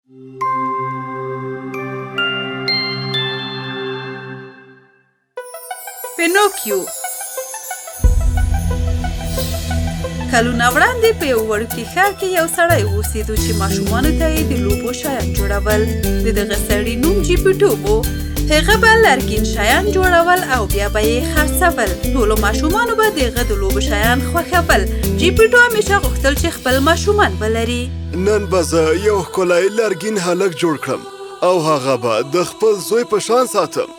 پینوکیو. کلونه وړاندې په یو وړوکي ښار کې یو سړی اوسېدو چې ماشومانو ته یې د لوبو شیان جوړول. د دغه سړي نوم جیپیټو و. هغه به لرګین شیان جوړول او بیا به یې خرڅول. ټولو ماشومانو به د هغه د لوبو شیان خوښول. جیپیټو همیشه غوښتل چې خپل ماشومان ولري. نن به زه یو ښکلی لرګین هلک جوړ کړم او هغه به د خپل زوی په شان ساتم.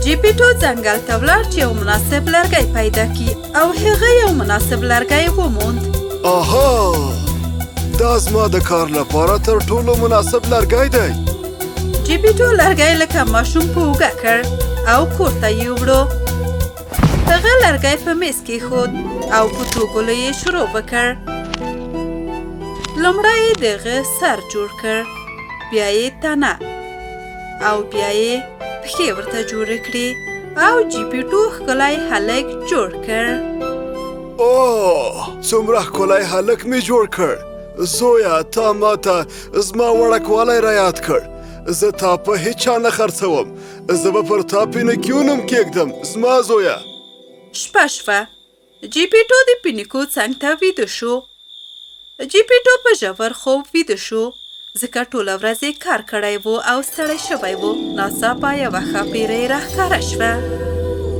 جیپیټو ځنګل ته ولاړ چې یو مناسب لرګی پیدا کړي او هغه یو مناسب لرګی وموند. آها، دا زما د کار لپاره تر ټولو مناسب لرګی دی. جیپیټو لرګی لکه ماشوم په اوږه کړ او کور ته یې وړو. هغه لرګی په میز کېښود او په توږلو یې شروع وکړ. لومړی یې د هغه سر جوړ کړ، بیا یې تنه او بیا یې پښې ورته جوړې کړې او جیپیټو ښکلی هلک جوړ کړ. اوه، څومره ښکلی هلک مې جوړ کړ. زویه، تا ماته زما وړکوالی رایاد کړ. زه تا په هیڅ چا نه خرڅوم. زه به پر تا پینیکیو نوم کېږدم. زما زویه. شپه شوه. جیپیټو د پینیکیو څنګ ته ویده شو. جیپیټو په ژور خوب ویده شو ځکه ټوله ورځ یې کار کړی و او ستړی شوی و. ناڅاپه یوه ښاپیرۍ راښکاره شوه.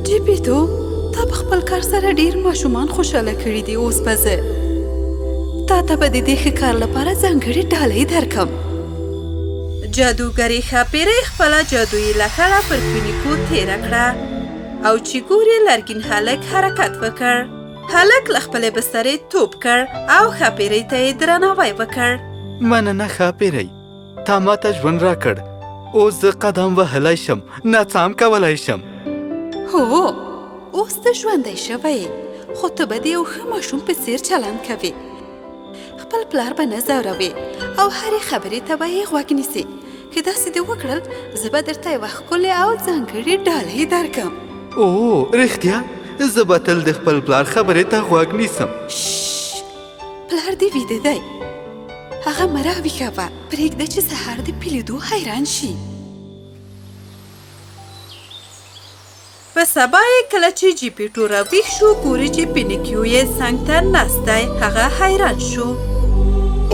جیپیټو، تا په خپل کار سره ډېر ماشومان خوشحاله کړي دي. اوس به زه تا ته به د دې ښه کار لپاره ځانګړې ډالۍ درکړم. جادوګرې ښاپیرۍ خپله جادویي لکړه پر پینیکیو تېره کړه او چې ګورې لرګین هلک حرکت وکړ. هلک له خپلې بسترې توپ کړ او ښاپیرۍ ته یې درناوی وکړ. مننه ښاپیرۍ، تا ماته ژوند راکړ. اوس زه قدم وهلی شم، نڅا هم کولی شم. هو، اوس ته ژوندی شوی خو ته به د یو ښه ماشوم په څېر چلند کوې. خپل پلار به نه ځوروې او هرې خبرې ته به یې غوږ نیسې. که داسې دې وکړل زه به درته یوه ښکلې او ځانګړې ډالۍ درکړم. اوه، رښتیا؟ زه به تل د خپل پلار خبرې ته غوږ نیسم. پلار دې ویده دی. هغه مه راویښوه، پرېږده چې سهار دې په لیدو حیران شي. په سبا یې کله چې جیپیټو راویښ شو ګوري چې پینیکیو یې څنګ ته ناست دی. هغه حیران شو.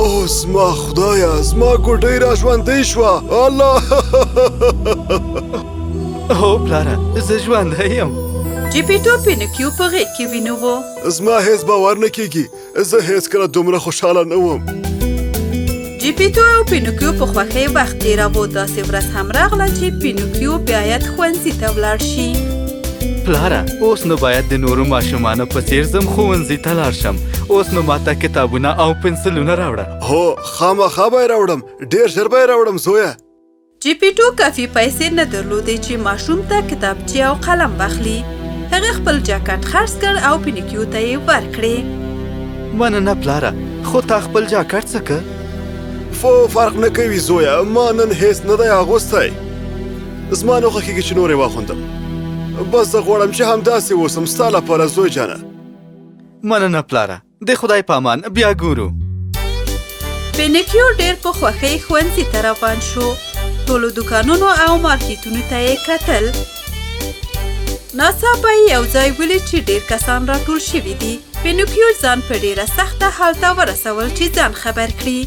اوه زما خدایه، زما ګوډۍ را ژوندۍ شوه. الله! هو پلاره، زه ژوندی یم. جیپیټو پینیکیو په غېږ کې ونیو. زما هیڅ باور نه کېږي. زه هېڅکله دومره خوشحاله نه وم. جیپیټو او پینوکیو په خوښۍ وخت تېراوه. داسې ورځ هم راغله چې پینوکیو باید ښوونځي ته ولاړ شي. پلاره، اوس نو باید د نورو ماشومانو په څېر زم ښوونځي ته لاړ شم. اوس نو ماته کتابونه او پنسلونه راوړه. هو، خامخا به یې راوړم. ډېر ژر به یې راوړم زویه. جیپیټو کافي پیسې نه درلودې چې ماشوم ته کتابچې او قلم واخلي. هغه خپل جاکټ خرڅ کړ او پینوکیو ته یې ورکړې. مننه پلاره، خو تا خپل جاکټ څه که؟ فرق نه کوي زویه، ما نن هیڅ نه دی اغوستی. زما نه خوښېږي چې نور یې واخوندم. بس زه غواړم چې همداسې اوسم ستا لپاره زوی جانه. مننه پلاره، د خدای په امان، بیا ګورو. پینوکیو ډېر په خوښۍ ښوونځي ته روان شو. ټولو دوکانونو او مارکیټونو ته یې کتل. ناڅاپه یې یو ځای ولید چې ډېر کسان راټول شوي دي. پینوکیو ځان په ډېره سخته حال ته ورسول چې ځان خبر کړي.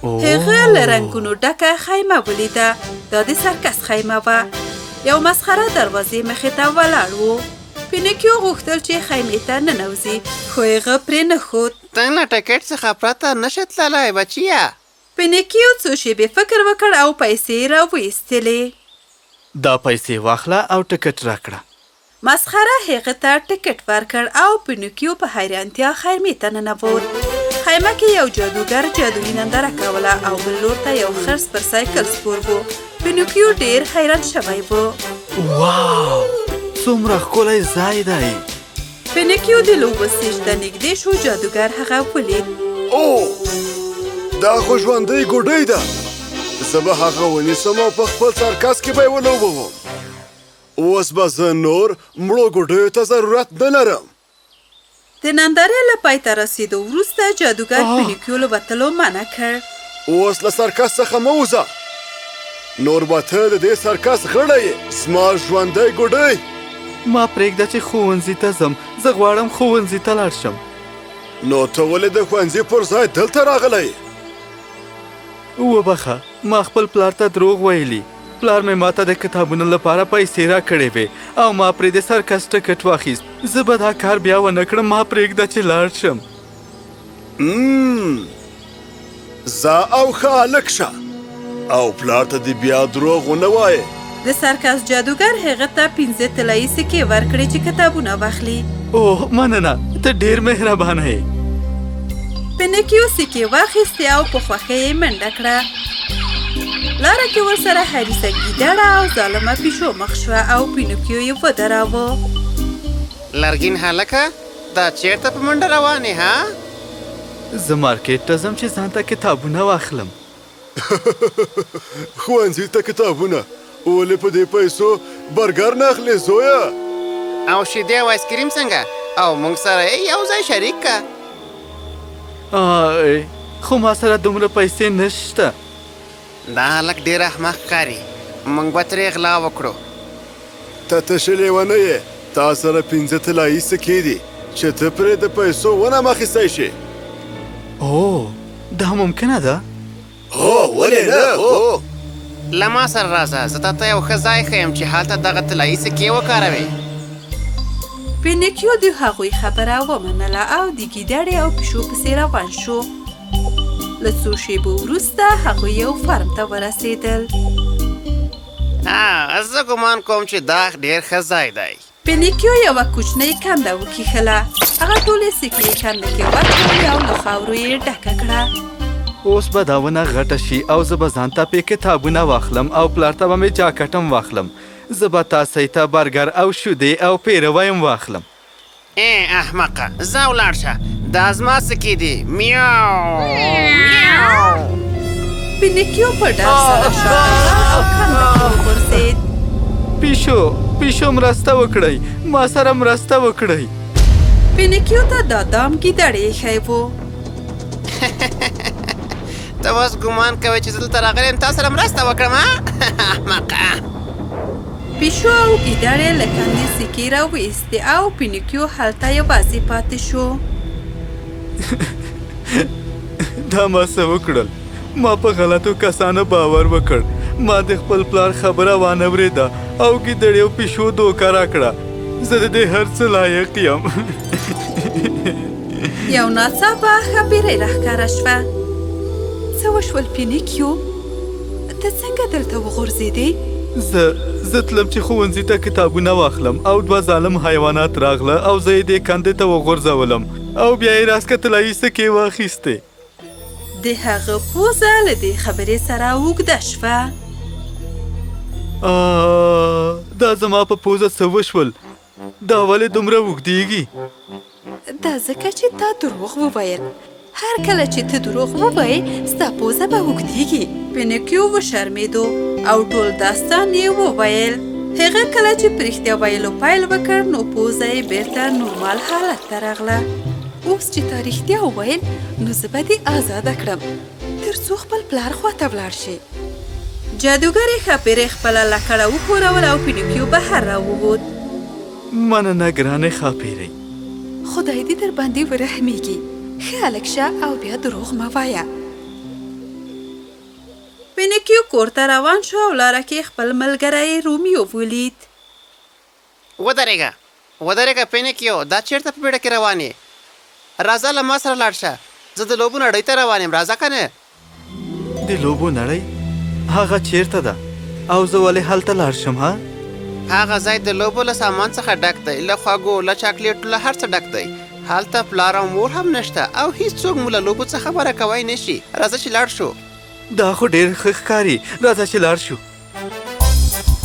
هغه له رنګونو ډکه خیمه ولیده. دا د سرکس خیمه وه. یو مسخره دروازې مخې ته ولاړ و. پینوکیو غوښتل چې خیمې ته ننوځي خو هغه پرې نه ښود. ته له ټکټ څخه پرته نشې تللی بچیه. پینوکیو څو شېبې فکر وکړ او پیسې یې راویستلې. دا پیسې واخله او ټکټ راکړه. مسخره هغه ته ټکټ ورکړ او پینوکیو په حیرانتیا خیمې ته ننوت. خیمه کې یو جادوګر جادویي ننداره کوله او بل لور ته یو خرس پر سایکل سپور و. پینوکیو ډېر حیران شوی و. واو، څومره ښکلی ځای دی. پینوکیو د لوبو سټیج ته نږدې شو. جادوګر هغه ولید. اوه، دا خو ژوندۍ ګوډۍ ده. زه به هغه ونیسم او په خپل سرکس کې به یې ولوبوم. اوس به زه نور مړو ګوډیو ته ضرورت نه لرم. د نندارې له پای ته رسېدو وروسته جادوګر پینوکیو له وتلو منع کړ. اوس له سرکس څخه مه وځه. نور به ته د دې سرکس غړی یې، زما ژوندی ګوډی. ما پرېږده چې ښوونځي ته ځم. زه غواړم ښوونځي ته لاړ شم. نو ته ولې د ښوونځي پر ځای دلته راغلی؟ وبخه، ما خپل پلار ته دروغ ویلي. پلار مې ماته د کتابونو لپاره پیسې راکړې وې او ما پرې د سرکس ټکټ واخیست. زه به دا کار بیا ونه کړم. ما پرېږده چې لاړ شم. ځه او ښه هلک شه او پلار ته دې بیا دروغ ونه وایې. د سرکس جادوګر هغه ته 5 طلایي سکې ورکړې چې کتابونه واخلي. اوه مننه، ته ډېر مهربانه یې. پینیکیو سکې واخیستې او په خوښۍ یې منډه کړه. لاره کې ورسره حریصه ګیدړه او ظالمه پیشو مخ شوه او پینوکیو یې ودراوه. لرګین هلکه، دا چیرته په منډه روانې ها؟ زه مارکیټ ته ځم چې ځان ته کتابونه واخلم. ښوونځي ته کتابونه؟ ولې په دې پیسو برګر نه اخلې زویه؟ او شیدې او آیسکریم څنګه؟ او موږ سره یې یو ځای شریک که. خو ما سره دومره پیسې نشته. دا هلک ډېر احمق ښکاري. موږ به ترې غلا وکړو. ته تشه لیونی یې. تا سره 5 طلایي سکې دي چې ته پرې د پیسو ونه ماخیستی شې. اوه، دا ممکنه ده؟ هو، ولې نه؟ هو، له ما سره راځه، زه تاته یو ښه ځای ښیم چې هلته دغه طلایي سکې وکاروې. پینیکیو د هغوی خبره ومنله او د ګیدړې او پیشو پسې روان شو. له څو شیبو وروسته هغوی یو فرم ته ورسېدل. زه ګمان کوم چې دا ډېر ښه ځای دی. پینیکیو یوه کوچنۍ کنده وکیښله. هغه ټولې سکې کنده کې واچولې او له خاورو یې ډکه کړه. اوس به دا ونه غټه شي او زه به ځان ته پې کتابونه واخلم او پلار ته به مې جاکټ هم واخلم. زه به تاسې ته برګر او شودې او پیروی هم واخلم. احمقه، ځه ولاړ شه. دا زما سکې دي. میاو میاو. پینیکیو په ډار سره شاته او کنده کې وغورځېد. پیشو مرسته وکړئ، ما سره مرسته وکړئ. پینیکیو ته دا دام ګیدړې ایښی و. ته اوس ګمان کوې چې زه دلته راغلی یم تا سره مرسته وکړم؟ احمقه. پیشو او ګیدړې له کندې سکې راویستې او پینیکیو هلته یوازې پاتې شو. دا ما څه وکړل؟ ما په غلطو کسانو باور وکړ. ما د خپل پلار خبره وانه ورېده او ګیدړې او پیشو دوکه راکړه. زه د دې هر څه لایق یم. یو ناڅاپه ښاپیرۍ راښکاره شوه. څه وشول پینیکیو؟ ته څنګه دلته وغورځېدې؟ زه تلم چې ښوونځي ته کتابونه واخلم او 2 ظالم حیوانات راغله او زه یې دې کندې ته وغورځولم او بیا یې راسکه طلایي سکې واخیستې. د هغه پوزه له دې خبرې سره اوږده شوه. دا زما په پوزه څه وشول؟ دا ولې دومره اوږدېږي؟ دا ځکه چې تا دروغ وویل. هر کله چې ته دروغ ووایې ستا پوزه به اوږدېږي. پینیکیو وشرمېدو او ټول داستان یې وویل. هغه کله چې په رښتیا ویلو پیل وکړ نو پوزه یې بېرته نورمال حالت ته راغله. اوس چې تا رښتیا وویل نو زه به دې ازاده کړم تر څو خپل پلار خواته ولاړ شي. جادوګرې ښاپیرۍ خپله لکړه وښوروله او پینوکیو بهر راووت. مننه ګرانې ښاپیرۍ. خدای دې در باندې ورحمیږي. ښه هلک شه او بیا دروغ مه وایه. پینوکیو کور ته روان شو او لاره کې خپل ملګری رومیو ولید. ودرېږه پینوکیو، دا چېرته په بیړه کې روان یې؟ راځه له ما سره لاړ شه. زه د لوبو نړۍ ته روان یم، راځه که نه؟ د لوبو نړۍ؟ هغه چیرته ده او زه ولې هلته لاړ شم؟ هغه ځای د لوبو له سامان څخه ډک دی، له خوږو، له چاکلیټو، له هر څه ډک دی. هلته پلار او مور هم نشته او هیڅوک مو له لوبو څخه خبره کوی نشي. راځه چې لاړ شو. دا خو ډېر ښه ښکاري. راځه چې لاړ شو.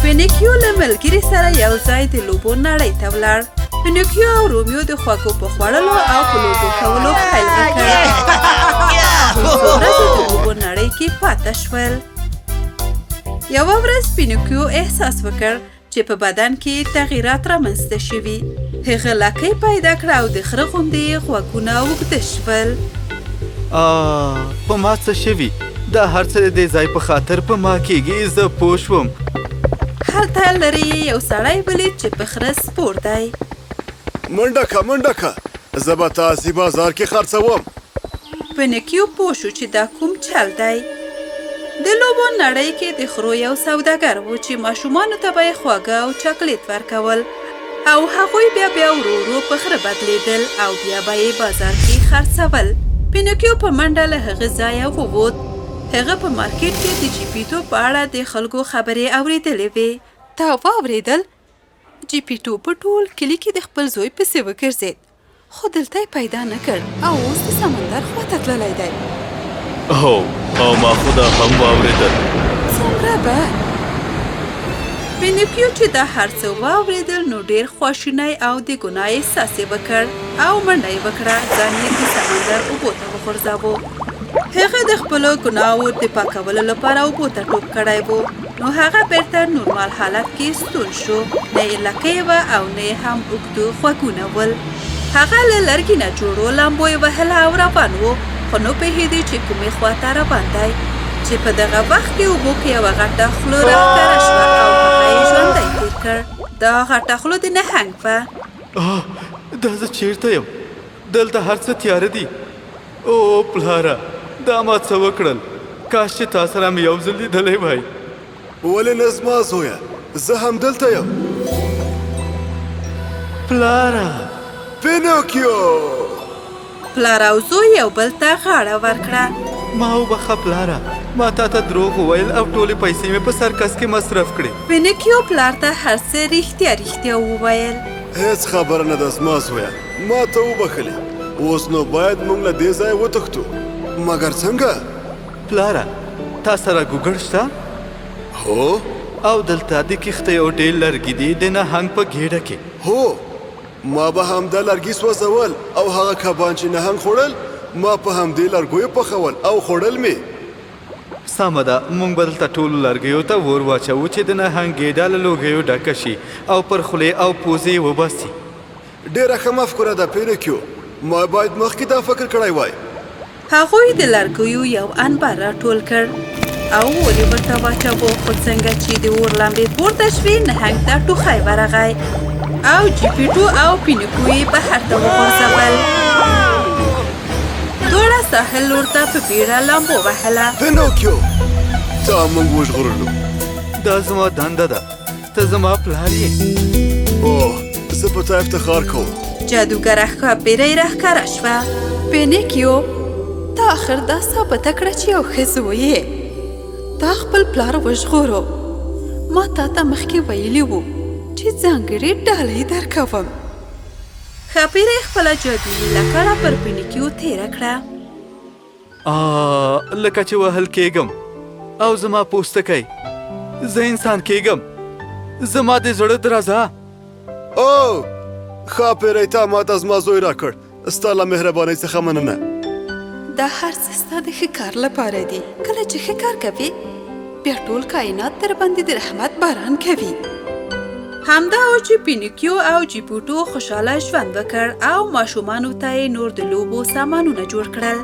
پینوکیو له ملګري سره یو ځای د لوبو نړۍ ته ولاړ. پینوکیو او رومیو د خوږو په خوړلو او په لوبو کولو پیل وکړ. څو ورځې د لوبو نړۍ کې پاته شول. یوه ورځ پینوکیو احساس وکړ چې په بدن کې تغییرات رامنځته شوي. هغه لکۍ پیدا کړه او د خره غوندې یې غوږونه اوږده شول. په ما څه شوي؟ دا هر څه د دې ځای په خاطر په ما کېږي، زه پوه شوم. هلته لرې یو سړی ولید چې په خره سپور دی. منډه که منډه که، زه به تاسې بازار کې خرڅوم. پینیکیو پوه شو چې دا کوم چل دی. د لوبو نړۍ کې د خرو یو سوداګر و چې ماشومانو ته به یې خواږه او چاکلیټ ورکول او هغوی بیا ورو ورو په خره بدلیدل او بیا به یې بازار کې خرڅول. پینوکیو په منډه له هغه ځایه ووت. هغه په مارکیټ کې د جیپیټو په اړه د خلکو خبرې اورېدلې وې. تا واورېدل؟ جیپیټو په ټول کلي کې د خپل زوی پسې وګرځېد، خو دلته یې پیدا نه کړ او اوس د سمندر خواته تللی دی. او ما خو دا هم واورېدل. څومره بد! پینوکیو چې دا هر څه واورېدل نو ډېر خواشینی او د ګناه احساس یې وکړ او منډه یې وکړه، ځان یې د سمندر اوبو ته وغورځاوه. هغه د خپلو ګناهو د پاکولو لپاره اوبو ته ټوپ کړی و، نو هغه بیرته نورمال حالت کې ستون شو. نه یې لکۍ وه او نه یې هم اوږده غوږونه ول. هغه له لرګي نه جوړو لامبو یې وهله او روان و، خو نه پوهېدی چې کومې خواته روان دی. چې په دغه وخت کې اوبو کې یوه غټه خوله راښکاره شوه او هغه یې ژوندی تېر کړ. دا غټه خوله د نهنګ وه. دا زه چیرته یم؟ دلته هر څه تیاره دي. او پلاره، دا ما څه وکړل؟ کاش چې تا سره مې یو ځل لیدلی وای. ولې نه زما زویه، زه هم دلته یم. پلاره! پینوکیو! پلار او زوی یو بل ته غاړه ورکړه. ما وبخه پلاره، ما تا ته دروغ وویل او ټولې پیسې مې په سرکس کې مصرف کړې. پینوکیو پلار ته هر څه رښتیا وویل. هیڅ خبره نه ده زما زویه، ما ته وبخلې. اوس نو باید موږ له دې ځایه وتښتو. مګر څنګه؟ پلاره، تا سره ګوګړ شته؟ هو. او دلته د کښتۍ یو ډېر لرګي دي د نهنګ په ګېډه کې. هو، ما به همدا لرګي سوځول او هغه کبان چې نهنګ خوړل ما په همدې لرګیو پخول او خوړل مې. سمه ده، موږ به دلته ټولو لرګیو ته اور واچوو چې د نهنګ ګېډه له لوګیو ډکه شي او پر خولې او پوزې وباسي. ډېره ښه مفکوره ده پینوکیو، ما باید مخکې دا فکر کړی وای. هغوی د لرګیو یو انبار راټول کړ او اور یې ورته واچوه، خو څنګه چې د اور لمبې پورته شوې نهنګ ته ټوخی ورغی او جیپیټو او پینوکیو یې بهر ته وغورځول. دواړه ساحل لور ته په بیړه لامبو وهله. پینوکیو، تا موږ وژغورلو. دا زما دنده ده، ته زما پلار یې. اوه، زه په تا افتخار کوم. جادوګره ښکارپیرۍ راښکاره شوه. پینوکیو، تا آخر دا ثابته کړه چې یو ښه زوی یې. تا خپل پلار وژغورو. ما تا ته مخکې ویلي وو چې ځانګړې ډالۍ درکوم. ښاپیرۍ خپله جادویي لکړه پر پینوکیو تېره کړه. لکه چې وهل کېږم او زما پوستکی، زه انسان کېږم. زما د زړه درزه. او ښاپیرۍ، تا ما ته زما زوی راکړ. ستا له مهربانۍ څخه مننه. دا هر څه ستا د ښه کار لپاره دي. کله چې ښه کار کوې بیا ټول کائنات در باندې د رحمت باران کوي. همدا و چې پینوکیو او جیپیټو خوشحاله ژوند وکړ او ماشومانو ته یې نور د لوبو سامانونه جوړ کړل.